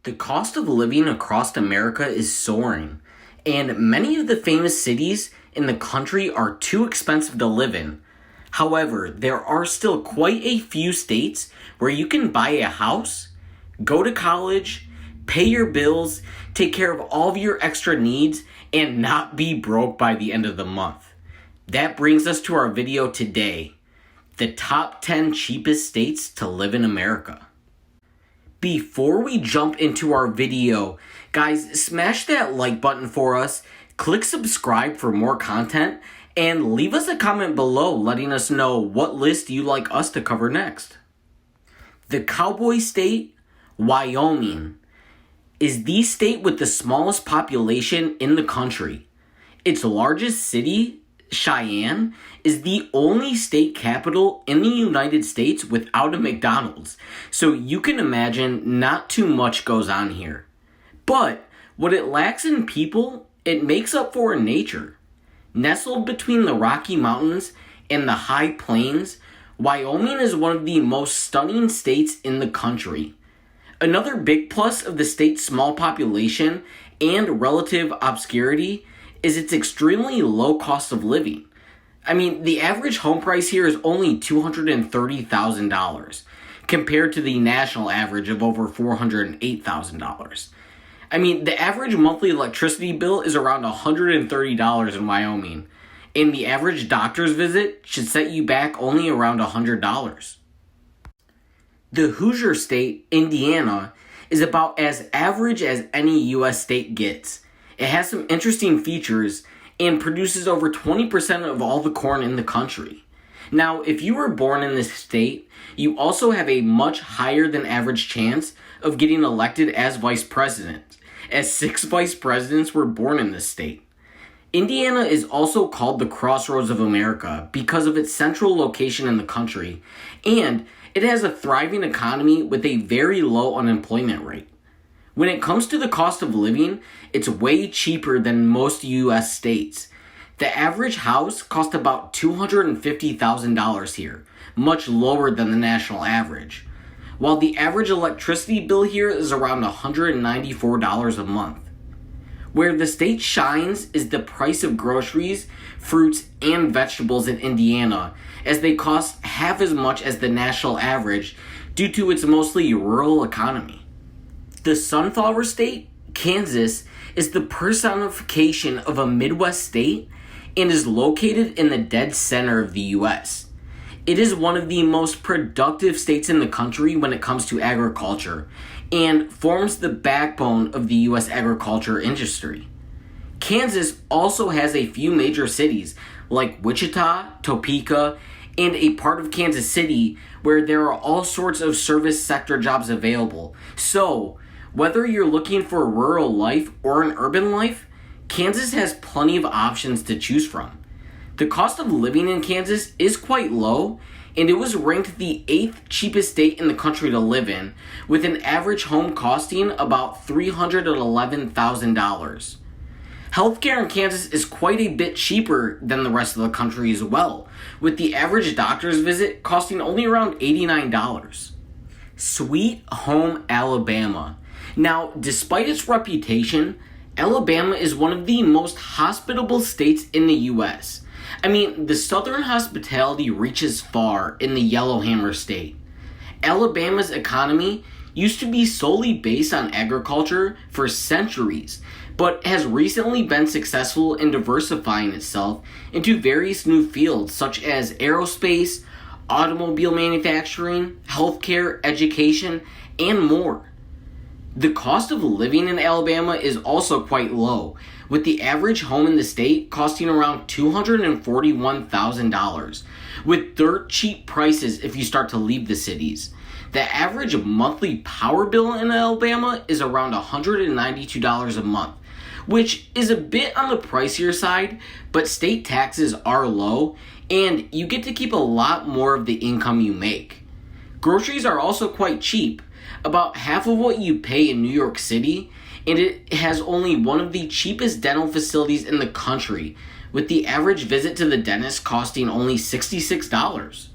The cost of living across America is soaring, and many of the famous cities in the country are too expensive to live in. However, there are still quite a few states where you can buy a house, go to college, pay your bills, take care of all of your extra needs, and not be broke by the end of the month. That brings us to our video today, the top 10 cheapest states to live in America. Before we jump into our video, guys, smash that like button for us, click subscribe for more content, and leave us a comment below letting us know what list you'd like us to cover next. The cowboy state, Wyoming, is the state with the smallest population in the country. Its largest city, Cheyenne, is the only state capital in the United States without a McDonald's, so you can imagine not too much goes on here. But what it lacks in people, it makes up for in nature. Nestled between the Rocky Mountains and the high plains, Wyoming is one of the most stunning states in the country. Another big plus of the state's small population and relative obscurity is its extremely low cost of living. I mean, the average home price here is only $230,000 compared to the national average of over $408,000. I mean, the average monthly electricity bill is around $130 in Wyoming, and the average doctor's visit should set you back only around $100. The Hoosier state, Indiana, is about as average as any U.S. state gets. It has some interesting features and produces over 20% of all the corn in the country. Now, if you were born in this state, you also have a much higher than average chance of getting elected as vice president, as 6 vice presidents were born in this state. Indiana is also called the Crossroads of America because of its central location in the country, and it has a thriving economy with a very low unemployment rate. When it comes to the cost of living, it's way cheaper than most U.S. states. The average house costs about $250,000 here, much lower than the national average, while the average electricity bill here is around $194 a month. Where the state shines is the price of groceries, fruits, and vegetables in Indiana, as they cost half as much as the national average due to its mostly rural economy. The Sunflower State, Kansas, is the personification of a Midwest state and is located in the dead center of the U.S. It is one of the most productive states in the country when it comes to agriculture and forms the backbone of the U.S. agriculture industry. Kansas also has a few major cities like Wichita, Topeka, and a part of Kansas City where there are all sorts of service sector jobs available. So, whether you're looking for a rural life or an urban life, Kansas has plenty of options to choose from. The cost of living in Kansas is quite low, and it was ranked the 8th cheapest state in the country to live in, with an average home costing about $311,000. Healthcare in Kansas is quite a bit cheaper than the rest of the country as well, with the average doctor's visit costing only around $89. Sweet Home, Alabama. Now, despite its reputation, Alabama is one of the most hospitable states in the U.S. I mean, the Southern hospitality reaches far in the Yellowhammer State. Alabama's economy used to be solely based on agriculture for centuries, but has recently been successful in diversifying itself into various new fields such as aerospace, automobile manufacturing, healthcare, education, and more. The cost of living in Alabama is also quite low, with the average home in the state costing around $241,000, with dirt cheap prices if you start to leave the cities. The average monthly power bill in Alabama is around $192 a month, which is a bit on the pricier side, but state taxes are low, and you get to keep a lot more of the income you make. Groceries are also quite cheap, about half of what you pay in New York City, and it has only one of the cheapest dental facilities in the country, with the average visit to the dentist costing only $66.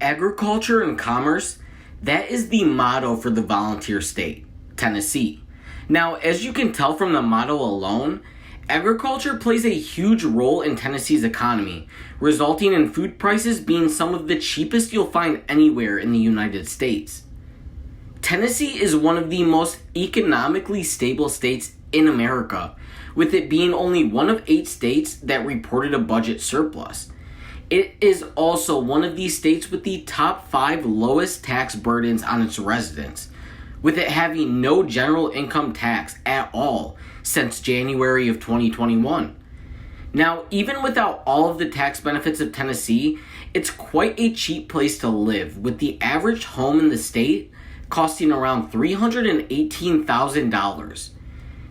Agriculture and commerce, that is the motto for the volunteer state. Tennessee. Now, as you can tell from the motto alone, agriculture plays a huge role in Tennessee's economy, resulting in food prices being some of the cheapest you'll find anywhere in the United States. Tennessee is one of the most economically stable states in America, with it being only one of 8 states that reported a budget surplus. It is also one of these states with the top 5 lowest tax burdens on its residents, with it having no general income tax at all since January of 2021. Now, even without all of the tax benefits of Tennessee, it's quite a cheap place to live, with the average home in the state costing around $318,000.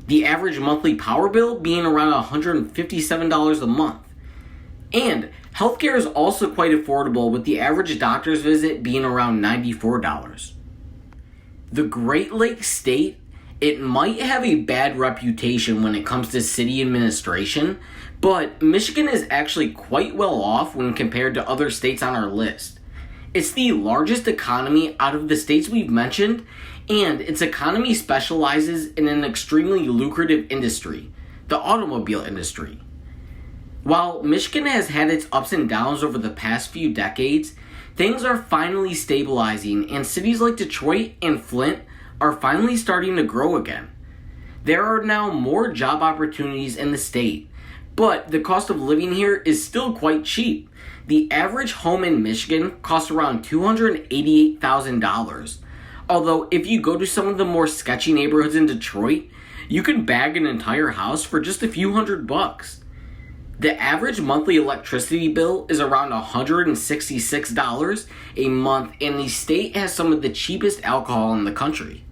The average monthly power bill being around $157 a month. And healthcare is also quite affordable, with the average doctor's visit being around $94. The Great Lakes state, it might have a bad reputation when it comes to city administration, but Michigan is actually quite well off when compared to other states on our list. It's the largest economy out of the states we've mentioned, and its economy specializes in an extremely lucrative industry, the automobile industry. While Michigan has had its ups and downs over the past few decades, things are finally stabilizing, and cities like Detroit and Flint are finally starting to grow again. There are now more job opportunities in the state, but the cost of living here is still quite cheap. The average home in Michigan costs around $288,000. Although if you go to some of the more sketchy neighborhoods in Detroit, you can bag an entire house for just a few $100. The average monthly electricity bill is around $166 a month, and the state has some of the cheapest alcohol in the country.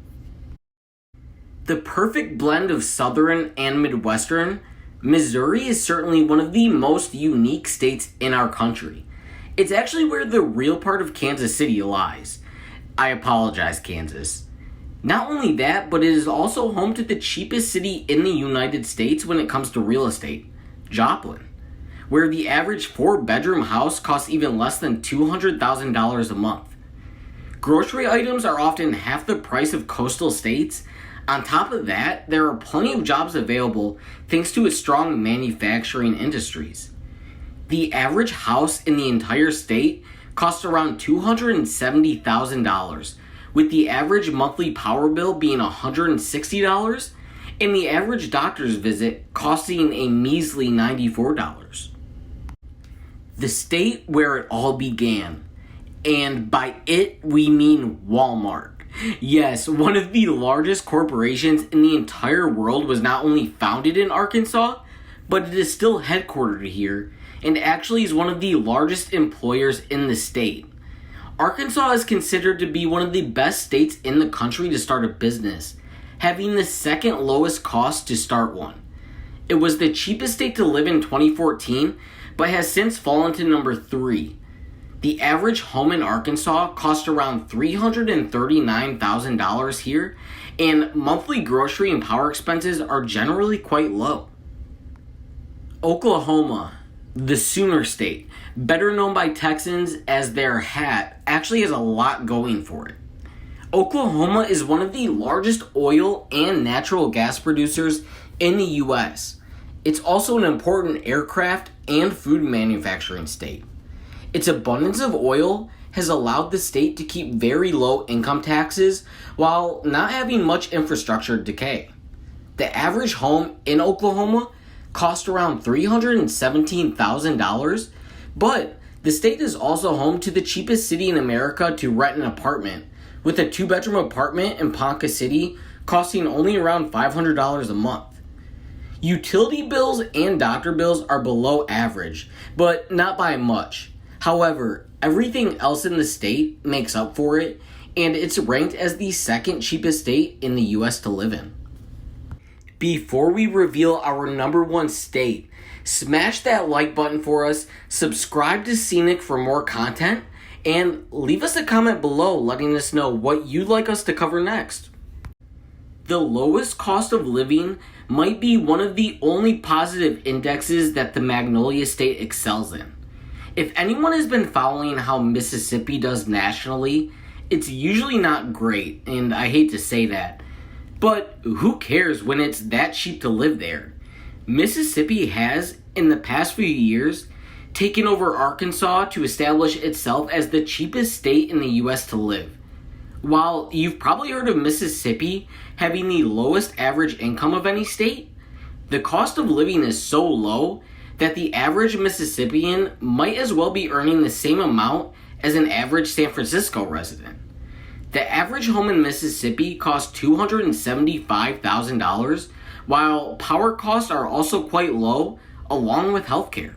The perfect blend of Southern and Midwestern, Missouri is certainly one of the most unique states in our country. It's actually where the real part of Kansas City lies. I apologize, Kansas. Not only that, but it is also home to the cheapest city in the United States when it comes to real estate, Joplin, where the average 4-bedroom house costs even less than $200,000 a month. Grocery items are often half the price of coastal states. On top of that, there are plenty of jobs available thanks to its strong manufacturing industries. The average house in the entire state costs around $270,000, with the average monthly power bill being $160 and the average doctor's visit costing a measly $94. The state where it all began, and by it we mean Walmart. Yes, one of the largest corporations in the entire world was not only founded in Arkansas, but it is still headquartered here, and actually is one of the largest employers in the state. Arkansas is considered to be one of the best states in the country to start a business, having the second lowest cost to start one. It was the cheapest state to live in 2014, but has since fallen to number 3. The average home in Arkansas cost around $339,000 here, and monthly grocery and power expenses are generally quite low. Oklahoma, the Sooner State, better known by Texans as their hat, actually has a lot going for it. Oklahoma is one of the largest oil and natural gas producers in the U.S. It's also an important aircraft and food manufacturing state. Its abundance of oil has allowed the state to keep very low income taxes while not having much infrastructure decay. The average home in Oklahoma cost around $317,000, but the state is also home to the cheapest city in America to rent an apartment, with a 2-bedroom apartment in Ponca City costing only around $500 a month. Utility bills and doctor bills are below average, but not by much. However, everything else in the state makes up for it, and it's ranked as the second cheapest state in the U.S. to live in. Before we reveal our number 1 state, smash that like button for us, subscribe to Scenic for more content, and leave us a comment below letting us know what you'd like us to cover next. The lowest cost of living might be one of the only positive indexes that the Magnolia State excels in. If anyone has been following how Mississippi does nationally, it's usually not great, and I hate to say that. But who cares when it's that cheap to live there? Mississippi has, in the past few years, taken over Arkansas to establish itself as the cheapest state in the US to live. While you've probably heard of Mississippi having the lowest average income of any state, the cost of living is so low that the average Mississippian might as well be earning the same amount as an average San Francisco resident. The average home in Mississippi costs $275,000, while power costs are also quite low, along with healthcare.